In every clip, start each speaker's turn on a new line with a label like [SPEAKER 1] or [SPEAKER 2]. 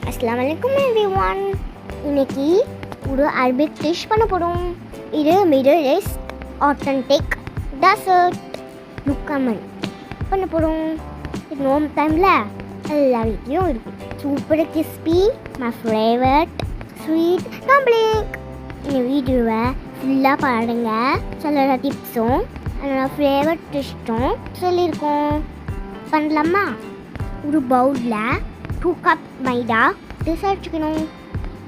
[SPEAKER 1] அஸ்ஸலாமு அலைக்கும் எவ்ரிஒன். இன்னைக்கு ஒரு அரபிக் டிஷ் பண்ண போகிறோம். இது மிடில் ஈஸ்ட் ஆத்தென்டிக் டெசர்ட் லுக்கமன் பண்ண போகிறோம். இது நோம்பு டைமில் எல்லா வீட்லேயும் இருக்கும். Super crispy my favourite sweet dumpling. இந்த வீடியோவை ஃபுல்லாக பாருங்க. சில டிப்ஸும் என்னோடய ஃபேவரட் டிஷ்ஷும் சொல்லியிருக்கோம். பண்ணலாமா? ஒரு பவுலில் 2 கப் மைதா சேர்த்துக்கணும்.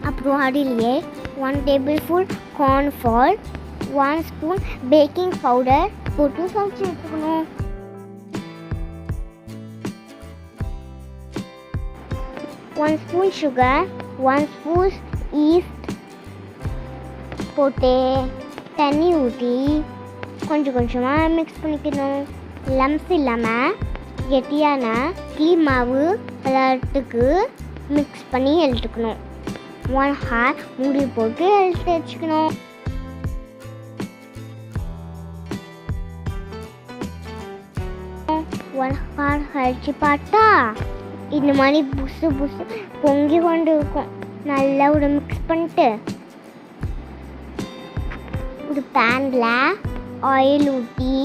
[SPEAKER 1] அப்புறம் அதிலேயே 1 table spoon cornflour, 1 spoon baking powder போட்டு சமைச்சு எடுத்துக்கணும். One spoon sugar, 1 spoon east போட்டு தண்ணி ஊற்றி கொஞ்சம் கொஞ்சமாக மிக்ஸ் பண்ணிக்கணும். லம்ஸ் இல்லாமல் கெட்டியான இட்லி மாவு விளையாட்டுக்கு மிக்ஸ் பண்ணி எடுத்துக்கணும். 1 ஹார் மூடி போட்டு எடுத்து வச்சுக்கணும். ஒன் ஹார் கழிச்சு பார்த்தா இந்த மாதிரி புசு புசு பொங்கி கொண்டு இருக்கும். நல்லா ஒரு மிக்ஸ் பண்ணிட்டு ஒரு பேனில் ஆயில் ஊற்றி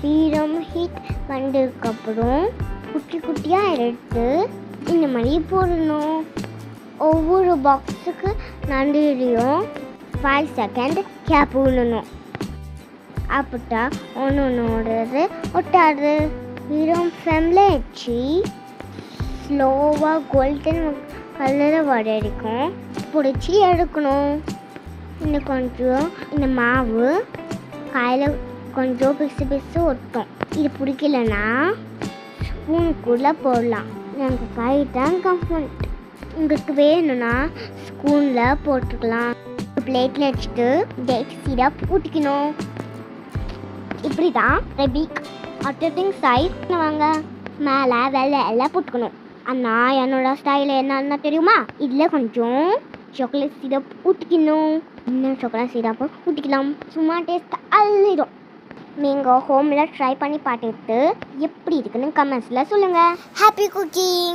[SPEAKER 1] சீரம் ஹீட் வந்ததுக்கப்புறம் குட்டி குட்டியாக எடுத்து இந்த மாதிரி போடணும். ஒவ்வொரு பாக்ஸுக்கு நடுலையும் 5 செகண்ட் கேப் விடணும். அப்பட்டா ஒன்று ஒட்டாது. சீரம் ஃப்ளேமில் வச்சு ஸ்லோவாக கோல்டன் கலரை வரைக்கும் பிடிச்சி எடுக்கணும். இன்னும் கொஞ்சம் இந்த மாவு காயில் கொஞ்சம் பிசு பிசு ஒட்டும். இது பிடிக்கலன்னா ஸ்பூனுக்குள்ளே போடலாம். எனக்கு கை தான் கம்ஃபர்ட். உங்களுக்கு வேணும்னா ஸ்பூனில் போட்டுக்கலாம். பிளேட்டில் வச்சுட்டு டேட் சிரப் ஊற்றிக்கணும். இப்படி தான் அரபிக் ஆத்தென்டிக் சைஸ் வாங்க. மேலே வெள்ளை எல்லாம் போட்டுக்கணும். ஆனால் என்னோடய ஸ்டைல் என்னன்னா தெரியுமா? இதில் கொஞ்சம் சாக்லேட் சிரப் ஊற்றிக்கணும். இன்னும் சாக்லேட் சிரப்பு ஊற்றிக்கலாம். சும்மா டேஸ்ட் அள்ளிடும். நீங்கள் ஹோமில் ட்ரை பண்ணி பார்த்துட்டு எப்படி இருக்குன்னு கமெண்ட்ஸில் சொல்லுங்கள். Happy cooking.